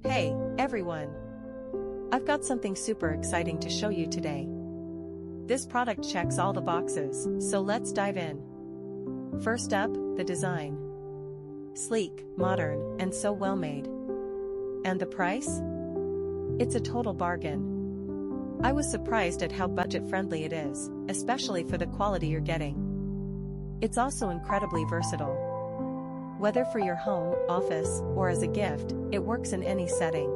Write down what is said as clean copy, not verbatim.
Hey, everyone! I've got something super exciting to show you today. This product checks all the boxes, so let's dive in. First up, the design. Sleek, modern, and so well made. And the price? It's a total bargain. I was surprised at how budget-friendly it is, especially for the quality you're getting. It's also incredibly versatile. Whether for your home, office, or as a gift, it works in any setting.